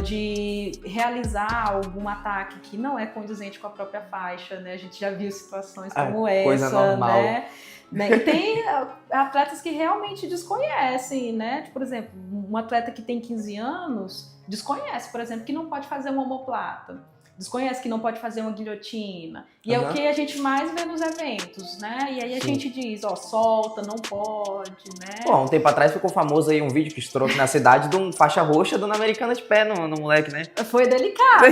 De realizar algum ataque que não é condizente com a própria faixa, né? A gente já viu situações como essa, coisa normal. né? E tem atletas que realmente desconhecem, né? Por exemplo, um atleta que tem 15 anos desconhece, por exemplo, que não pode fazer uma omoplata. Desconhece que não pode fazer uma guilhotina. E é o que a gente mais vê nos eventos, né? E aí a gente diz, solta, não pode, né? Um tempo atrás ficou famoso aí um vídeo que estourou aqui na cidade de um faixa roxa dando americana de pé no moleque, né? Foi delicado.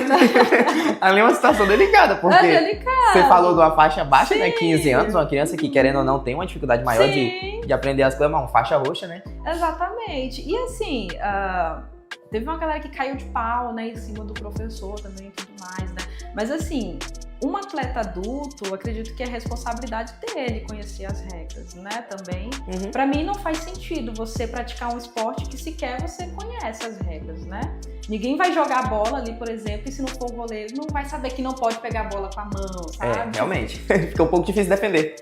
Ali é uma situação delicada, porque você falou de uma faixa baixa, né? 15 anos, uma criança que, querendo ou não, tem uma dificuldade maior de aprender as coisas, mas uma faixa roxa, né? Exatamente. E assim, teve uma galera que caiu de pau, né, em cima do professor também e tudo mais, né? Mas assim, um atleta adulto, eu acredito que é responsabilidade dele conhecer as regras, né, também. Pra mim não faz sentido você praticar um esporte que sequer você conhece as regras, né? Ninguém vai jogar a bola ali, por exemplo, e se não for o goleiro, não vai saber que não pode pegar a bola com a mão, sabe? Realmente. Fica um pouco difícil defender.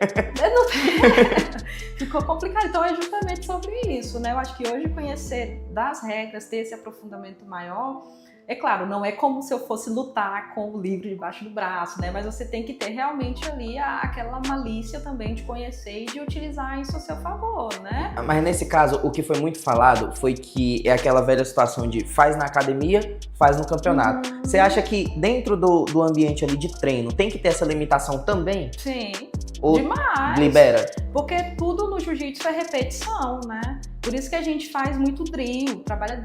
Ficou complicado. Então é justamente sobre isso, né? Eu acho que hoje conhecer das regras, ter esse aprofundamento maior, é claro, não é como se eu fosse lutar com o livro debaixo do braço, né? Mas você tem que ter realmente ali aquela malícia também de conhecer e de utilizar isso a seu favor, né? Mas nesse caso, o que foi muito falado foi que é aquela velha situação de faz na academia, faz no campeonato. Você acha que dentro do ambiente ali de treino tem que ter essa limitação também? Sim. Ou demais. Libera? Porque tudo no jiu-jitsu é repetição, né? Por isso que a gente faz muito drill, trabalha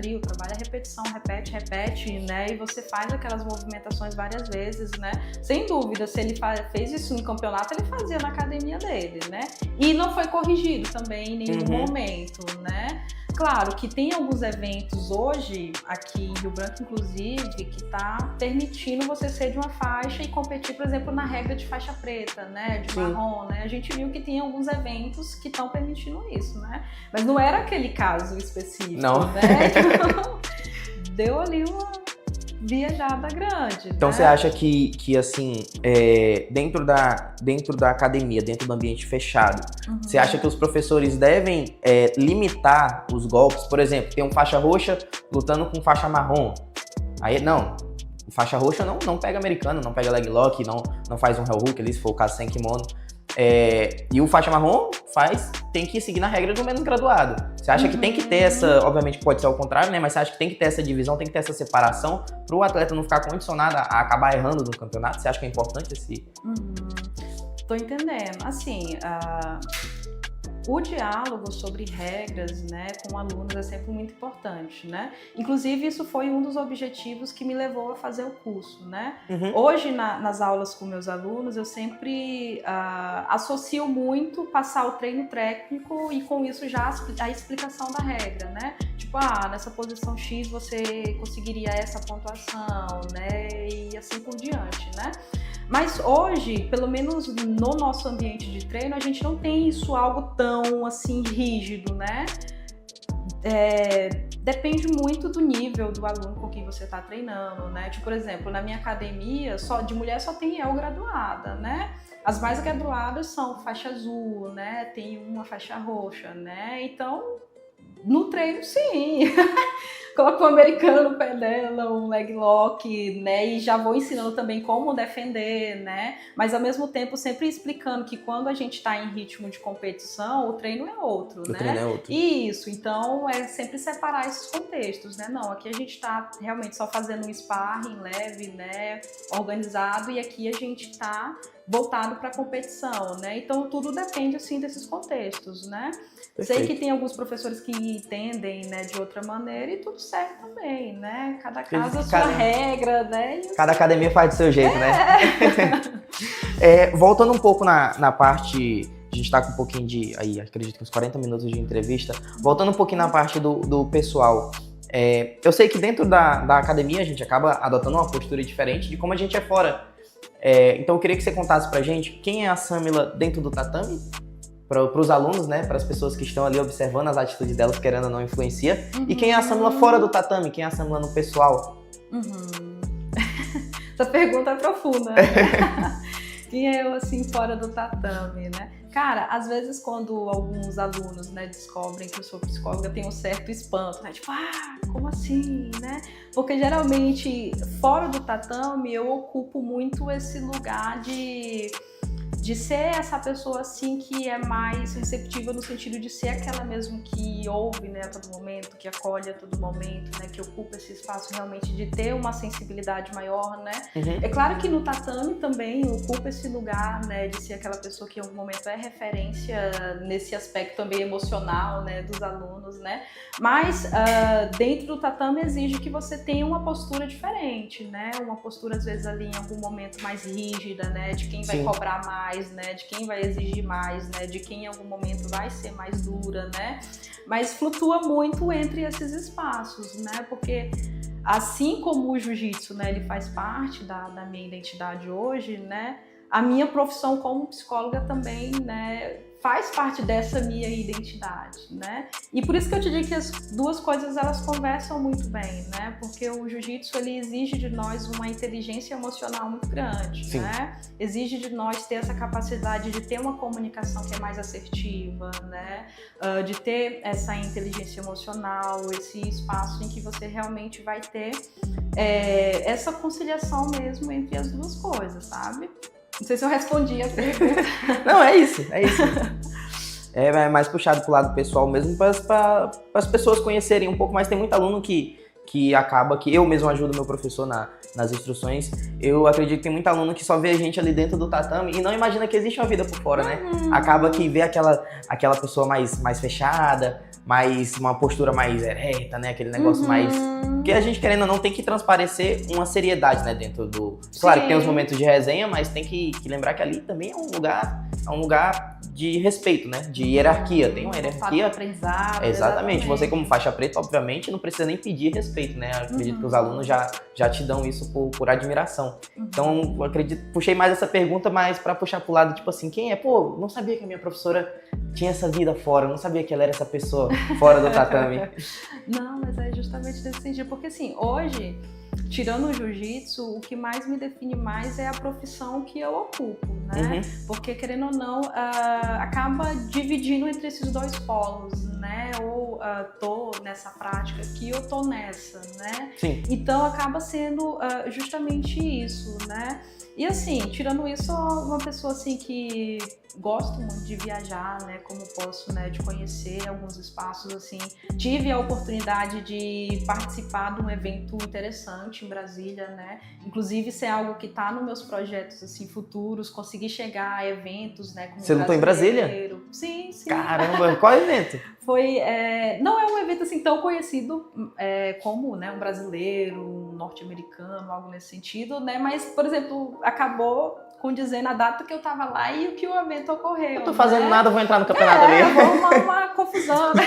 repetição, repete, né? E você faz aquelas movimentações várias vezes, né? Sem dúvida, se ele fez isso no campeonato, ele fazia na academia dele, né? E não foi corrigido também em nenhum momento, né? Claro que tem alguns eventos hoje, aqui em Rio Branco, inclusive, que tá permitindo você ser de uma faixa e competir, por exemplo, na regra de faixa preta, né? De marrom, né? A gente viu que tem alguns eventos que estão permitindo isso, né? Mas não era aquele caso específico, né? Então, deu ali uma viajada grande. Então, né? Você acha que assim, dentro da academia, dentro do ambiente fechado, você acha que os professores devem limitar os golpes? Por exemplo, tem um faixa roxa lutando com faixa marrom. Aí, não, o faixa roxa não pega americano, não pega leg lock, não faz um heel hook ali, se for o caso sem kimono. E o faixa marrom tem que seguir na regra do menos graduado. Você acha que tem que ter essa, obviamente pode ser ao contrário, né? Mas você acha que tem que ter essa divisão, tem que ter essa separação para o atleta não ficar condicionado a acabar errando no campeonato? Você acha que é importante esse... Tô entendendo. Assim, o diálogo sobre regras, né, com alunos é sempre muito importante, né? Inclusive, isso foi um dos objetivos que me levou a fazer o curso, né? Hoje, nas aulas com meus alunos, eu sempre associo muito passar o treino técnico e, com isso, já a explicação da regra, né? Tipo, nessa posição X você conseguiria essa pontuação, né? E assim por diante, né? Mas hoje, pelo menos no nosso ambiente de treino, a gente não tem isso algo tão assim rígido, né? Depende muito do nível do aluno com quem você está treinando, né? Tipo, por exemplo, na minha academia, de mulher só tem eu graduada, né? As mais graduadas são faixa azul, né? Tem uma faixa roxa, né? Então, no treino, sim. Coloco um americano no pé dela, um leg lock, né? E já vou ensinando também como defender, né? Mas ao mesmo tempo sempre explicando que quando a gente está em ritmo de competição, o treino é outro, né? O treino é outro. Isso, então é sempre separar esses contextos, né? Não, aqui a gente está realmente só fazendo um sparring leve, né? Organizado, e aqui a gente está voltado para a competição, né? Então tudo depende assim desses contextos, né? Perfeito. Sei que tem alguns professores que entendem, né, de outra maneira, e tudo certo também, né? Cada caso a sua regra, né? Cada academia faz do seu jeito, né? Voltando um pouco na parte, a gente tá com um pouquinho de, aí acredito que uns 40 minutos de entrevista, voltando um pouquinho na parte do pessoal. Eu sei que dentro da academia a gente acaba adotando uma postura diferente de como a gente é fora. Então eu queria que você contasse pra gente quem é a Samila dentro do tatame, para os alunos, né, para as pessoas que estão ali observando as atitudes delas, querendo ou não influencia, e quem é a Samila fora do tatame, quem é a Samila no pessoal. Essa pergunta é profunda, né? Quem é eu, assim, fora do tatame, né? Cara, às vezes quando alguns alunos, né, descobrem que eu sou psicóloga, tem um certo espanto, né? Tipo, como assim, né? Porque geralmente, fora do tatame, eu ocupo muito esse lugar de ser essa pessoa assim que é mais receptiva no sentido de ser aquela mesmo que ouve, né, a todo momento, que acolhe a todo momento, né, que ocupa esse espaço realmente de ter uma sensibilidade maior, né. É claro que no tatame também ocupa esse lugar, né, de ser aquela pessoa que em algum momento é referência nesse aspecto também emocional, né, dos alunos, né, mas dentro do tatame exige que você tenha uma postura diferente, né, uma postura às vezes ali em algum momento mais rígida, né, de quem vai cobrar mais, né, de quem vai exigir mais, né, de quem em algum momento vai ser mais dura, né, mas flutua muito entre esses espaços, né, porque assim como o jiu-jitsu, né, ele faz parte da minha identidade hoje, né, a minha profissão como psicóloga também, né, faz parte dessa minha identidade, né? E por isso que eu te digo que as duas coisas elas conversam muito bem, né? Porque o jiu-jitsu ele exige de nós uma inteligência emocional muito grande, né? Exige de nós ter essa capacidade de ter uma comunicação que é mais assertiva, né? De ter essa inteligência emocional, esse espaço em que você realmente vai ter essa conciliação mesmo entre as duas coisas, sabe? Não sei se eu respondi a pergunta. Não, é isso. É mais puxado pro lado pessoal mesmo, para as pessoas conhecerem um pouco mais. Tem muito aluno que acaba, que eu mesmo ajudo meu professor nas instruções. Eu acredito que tem muito aluno que só vê a gente ali dentro do tatame e não imagina que existe uma vida por fora, né? Acaba que vê aquela pessoa mais fechada, uma postura mais ereta, né? Aquele negócio mais... Porque a gente, querendo ou não, tem que transparecer uma seriedade, né? Dentro do... Claro que tem os momentos de resenha, mas tem que lembrar que ali também é um lugar de respeito, né? De hierarquia. Tem uma hierarquia. Aprendizado. Exatamente. Você, como faixa preta, obviamente, não precisa nem pedir respeito, né? Eu acredito que os alunos já te dão isso por admiração. Então, eu acredito, puxei mais essa pergunta, mas para puxar pro lado, tipo assim, quem é? Pô, não sabia que a minha professora tinha essa vida fora, não sabia que ela era essa pessoa fora do tatame. Não, mas é justamente nesse sentido, porque assim, hoje, tirando o jiu-jitsu, o que mais me define mais é a profissão que eu ocupo, né? Porque, querendo ou não, acaba dividindo entre esses dois polos, né? Ou tô nessa prática aqui, ou tô nessa, né? Sim. Então, acaba sendo justamente isso, né? E assim, tirando isso, sou uma pessoa assim que gosto muito de viajar, né, como posso, né, de conhecer alguns espaços, assim. Tive a oportunidade de participar de um evento interessante em Brasília, né, inclusive isso é algo que está nos meus projetos, assim, futuros, conseguir chegar a eventos, né, como Você lutou em Brasília? Sim. Caramba, qual evento? Foi, não é um evento assim tão conhecido como, né, um brasileiro, um norte-americano, algo nesse sentido, né, mas, por exemplo, acabou condizendo a data que eu tava lá e o que o evento ocorreu. Eu tô fazendo nada, vou entrar no campeonato ali. Vou uma confusão, né?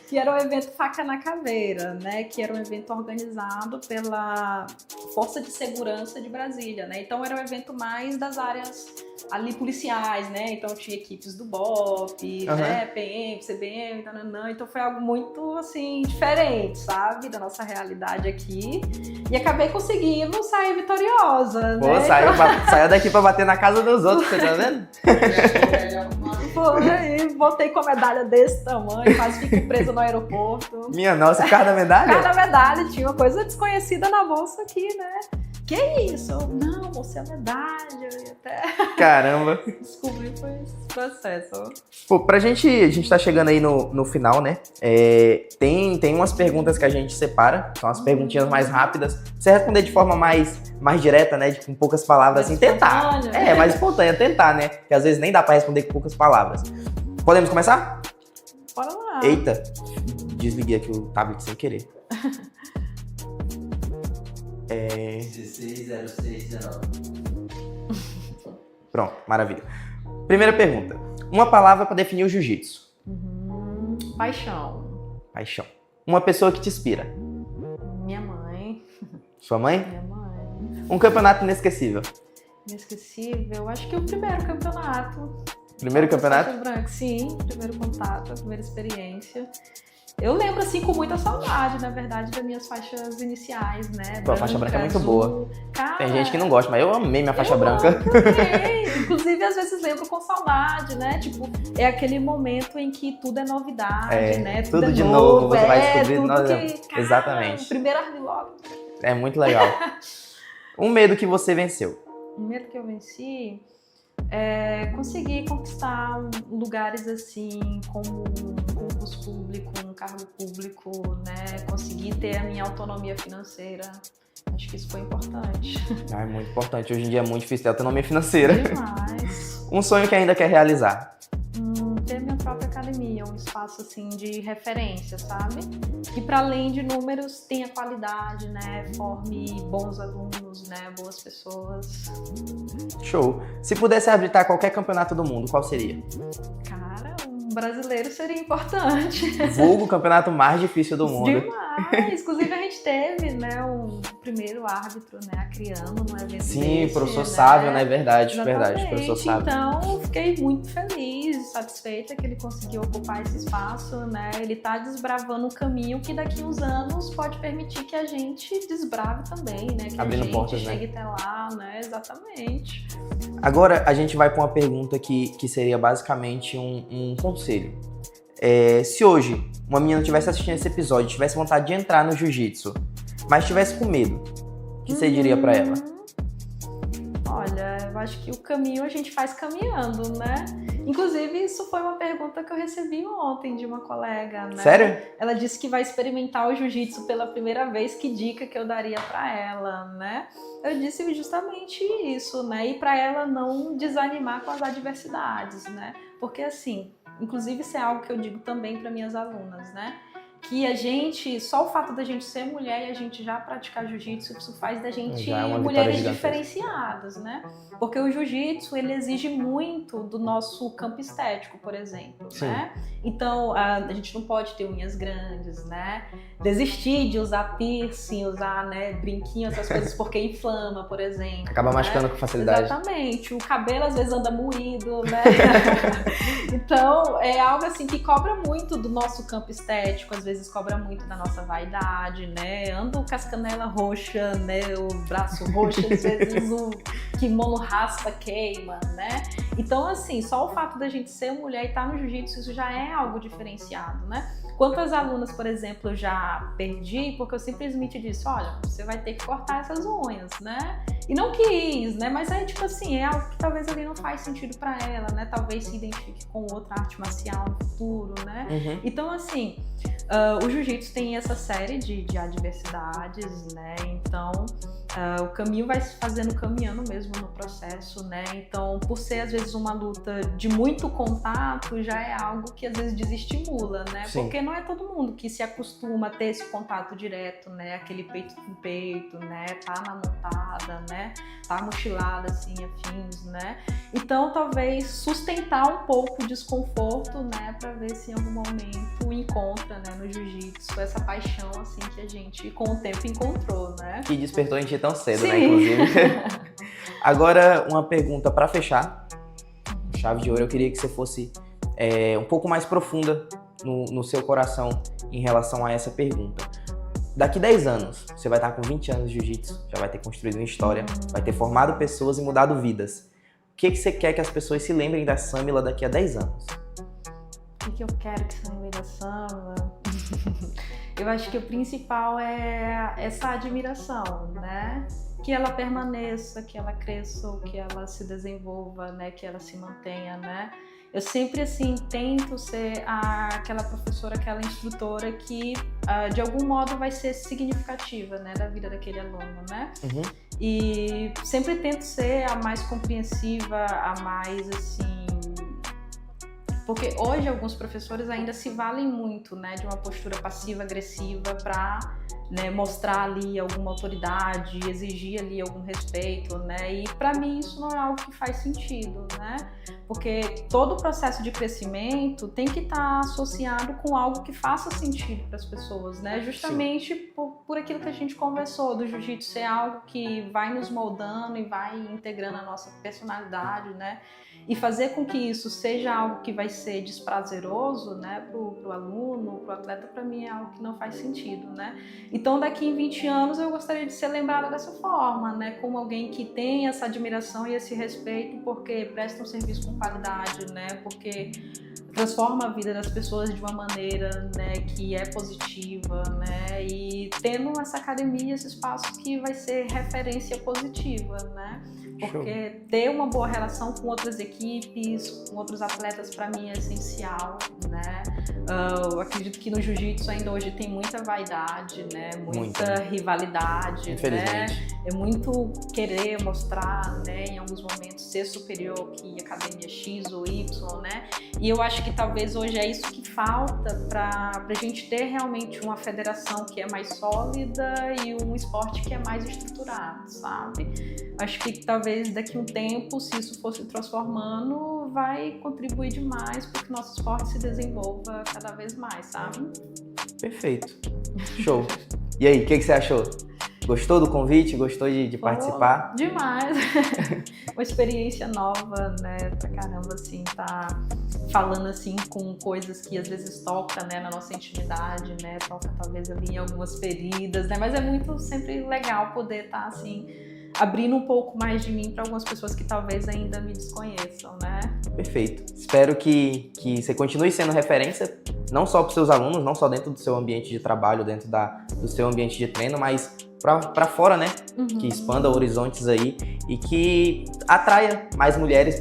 Que era o evento Faca na Caveira, né? Que era um evento organizado pela Força de Segurança de Brasília, né? Então era um evento mais das áreas ali policiais, né? Então tinha equipes do BOP, né? PM, CBM, tananã. Então foi algo muito, assim, diferente, sabe? Da nossa realidade aqui. E acabei conseguindo sair vitoriosa, Pô, né? saiu daqui pra bater na casa dos outros, você tá vendo? Foi, voltei com a medalha desse tamanho, quase fiquei presa no aeroporto. Minha nossa, cada medalha? Cada medalha tinha uma coisa desconhecida na bolsa aqui, né? Que isso? Não, você é a medalha. E até Caramba. descobri foi esse processo. Pô, a gente tá chegando aí no final, né? Tem umas perguntas que a gente separa, são as perguntinhas mais rápidas. Você responder de forma mais direta, né? Com poucas palavras, Mais assim, tentar. espontânea. Mais espontânea, tentar, né? Porque às vezes nem dá pra responder com poucas palavras. Podemos começar? Bora lá. Eita, desliguei aqui o tablet sem querer. 160619. Pronto, maravilha. Primeira pergunta. Uma palavra pra definir o jiu-jitsu. Paixão. Paixão. Uma pessoa que te inspira. Minha mãe. Sua mãe? Minha mãe. Um campeonato inesquecível. Inesquecível. Acho que o primeiro campeonato. Primeiro campeonato? Faixa branca, sim. Primeiro contato, a primeira experiência. Eu lembro, assim, com muita saudade, na verdade, das minhas faixas iniciais, né? Pô, a faixa branca é muito azul. boa. Cara, Tem gente que não gosta, mas eu amei minha faixa branca. amo também. Inclusive, às vezes lembro com saudade, né? Tipo, é aquele momento em que tudo é novidade, né? Tudo é de novo, você vai descobrir. tudo Nossa, que, exatamente. Primeiro armlock. É muito legal. Um medo que você venceu. O medo que eu venci é conseguir conquistar lugares assim, como um concurso público, um cargo público, né? Conseguir ter a minha autonomia financeira. Acho que isso foi importante. É muito importante. Hoje em dia é muito difícil ter autonomia financeira. Demais. Um sonho que ainda quer realizar. Ter minha própria academia, um espaço assim de referência, sabe? Que para além de números tenha qualidade, né? Forme bons alunos, né? Boas pessoas. Show. Se pudesse arbitrar qualquer campeonato do mundo, qual seria? Cara, um brasileiro seria importante. Vulgo o campeonato mais difícil do mundo. Demais! Inclusive a gente teve, né, um primeiro árbitro, né, acriano no evento Sim, desse, professor Sávio, né? Verdade, Exatamente. professor Sávio. Então, fiquei muito feliz, satisfeita que ele conseguiu ocupar esse espaço, né? Ele tá desbravando um caminho que daqui a uns anos pode permitir que a gente desbrave também, né? Que Abrindo a gente portas, né? chegue até lá, né? Exatamente. Agora a gente vai para uma pergunta que seria basicamente um conselho. Se hoje uma menina estivesse assistindo esse episódio, tivesse vontade de entrar no jiu-jitsu, mas estivesse com medo, o que você diria para ela? Olha, eu acho que o caminho a gente faz caminhando, né? Inclusive, isso foi uma pergunta que eu recebi ontem de uma colega, né? Sério? Ela disse que vai experimentar o jiu-jitsu pela primeira vez, que dica que eu daria pra ela, né? Eu disse justamente isso, né? E pra ela não desanimar com as adversidades, né? Porque assim, inclusive isso é algo que eu digo também para minhas alunas, né? Que a gente, só o fato da gente ser mulher e a gente já praticar jiu-jitsu, isso faz da gente Já é uma mulheres vitória gigantesca. diferenciadas, né? Porque o jiu-jitsu, ele exige muito do nosso campo estético, por exemplo, Sim. né? Então, a gente não pode ter unhas grandes, né? Desistir de usar piercing, usar, né, brinquinho, essas coisas, porque inflama, por exemplo. Acaba né? machucando com facilidade. Exatamente. O cabelo às vezes anda moído, né? Então, é algo assim que cobra muito do nosso campo estético, às vezes cobra muito da nossa vaidade, né? Ando com as canelas roxas, né? O braço roxo, às vezes o kimono raspa, queima, né? Então, assim, só o fato da gente ser mulher e estar no jiu-jitsu, isso já é algo diferenciado, né? Quantas alunas, por exemplo, eu já perdi porque eu simplesmente disse, olha, você vai ter que cortar essas unhas, né? E não quis, né? Mas aí, tipo assim, é algo que talvez ali não faz sentido pra ela, né? Talvez se identifique com outra arte marcial no futuro, né? Uhum. Então, assim, o jiu-jitsu tem essa série de adversidades, né? Então, o caminho vai se caminhando mesmo no processo, né? Então, por ser às vezes uma luta de muito contato, já é algo que às vezes desestimula, né? Sim. Porque não é todo mundo que se acostuma a ter esse contato direto, né? Aquele peito com peito, né? Tá na montada, né? Tá mochilada, assim, afins, né? Então, talvez sustentar um pouco o desconforto, né? Pra ver se em algum momento encontra, né? No jiu-jitsu, essa paixão, assim, que a gente, com o tempo, encontrou, né? Que despertou em ti tão cedo, Sim. né, inclusive. Agora, uma pergunta pra fechar. chave de ouro, eu queria que você fosse um pouco mais profunda no seu coração em relação a essa pergunta. Daqui 10 anos, você vai estar com 20 anos de jiu-jitsu, já vai ter construído uma história, vai ter formado pessoas e mudado vidas. O que você quer que as pessoas se lembrem da Samila daqui a 10 anos? O que eu quero que se lembrem da Samila? Eu acho que o principal é essa admiração, né? Que ela permaneça, que ela cresça, que ela se desenvolva, né? Que ela se mantenha, né? Eu sempre, assim, tento ser aquela professora, aquela instrutora que, de algum modo, vai ser significativa, né, da vida daquele aluno, né? Uhum. E sempre tento ser a mais compreensiva, a mais, assim... Porque hoje alguns professores ainda se valem muito, né, de uma postura passiva-agressiva para, né, mostrar ali alguma autoridade, exigir ali algum respeito, né? E para mim isso não é algo que faz sentido, né? Porque todo o processo de crescimento tem que estar associado com algo que faça sentido para as pessoas, né? Justamente por aquilo que a gente conversou, do jiu-jitsu ser algo que vai nos moldando e vai integrando a nossa personalidade, né? E fazer com que isso seja algo que vai ser desprazeroso, né, pro aluno, pro atleta, para mim é algo que não faz sentido, né? Então daqui em 20 anos eu gostaria de ser lembrada dessa forma, né, como alguém que tem essa admiração e esse respeito porque presta um serviço com qualidade, né, porque transforma a vida das pessoas de uma maneira, né, que é positiva, né, e tendo essa academia, esse espaço que vai ser referência positiva, né, porque ter uma boa relação com outras equipes, com outros atletas, para mim é essencial, né. Eu acredito que no jiu-jitsu ainda hoje tem muita vaidade, né, muita rivalidade, né, é muito querer mostrar, né, em alguns momentos ser superior que a academia X ou Y, né, e eu acho que talvez hoje é isso que falta para a gente ter realmente uma federação que é mais sólida e um esporte que é mais estruturado, sabe? Acho que talvez daqui a um tempo, se isso for se transformando, vai contribuir demais para que o nosso esporte se desenvolva cada vez mais, sabe? Perfeito. Show. E aí, o que você achou? Gostou do convite? Gostou de participar? Demais! Uma experiência nova, né? Pra caramba, assim, tá falando, assim, com coisas que às vezes toca, né, na nossa intimidade, né? Toca talvez ali em algumas feridas, né? Mas é muito sempre legal poder estar, assim, abrindo um pouco mais de mim para algumas pessoas que talvez ainda me desconheçam, né? Perfeito. Espero que você continue sendo referência, não só para os seus alunos, não só dentro do seu ambiente de trabalho, dentro do seu ambiente de treino, mas para fora, né? Uhum. Que expanda horizontes aí e que atraia mais mulheres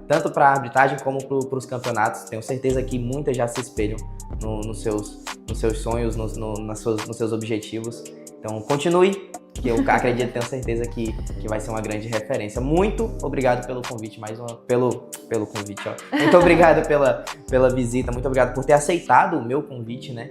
tanto para a arbitragem como para os campeonatos. Tenho certeza que muitas já se espelham nos seus sonhos, nos seus objetivos. Então continue, que eu acredito, tenho certeza que vai ser uma grande referência. Muito obrigado pelo convite, pelo convite, ó. Muito obrigado pela visita, muito obrigado por ter aceitado o meu convite, né?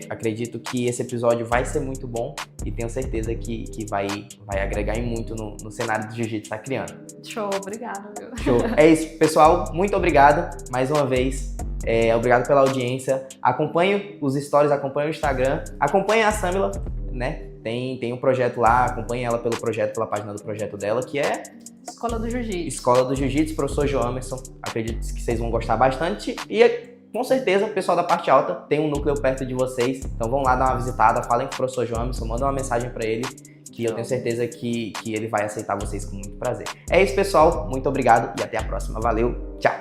Acredito que esse episódio vai ser muito bom e tenho certeza que vai agregar em muito no cenário do jiu-jitsu que tá criando. Show, obrigado. Show. É isso, pessoal. Muito obrigado mais uma vez. Obrigado pela audiência. Acompanhe os stories, acompanhe o Instagram, acompanhe a Samila, né? Tem um projeto lá, acompanhe ela pela página do projeto dela, que é Escola do Jiu-Jitsu. Escola do Jiu-Jitsu, professor Joamerson. Acredito que vocês vão gostar bastante. E com certeza o pessoal da parte alta tem um núcleo perto de vocês. Então vão lá dar uma visitada, falem com o professor Joamerson, mandem uma mensagem para ele, que eu tenho certeza que ele vai aceitar vocês com muito prazer. É isso, pessoal. Muito obrigado e até a próxima. Valeu. Tchau.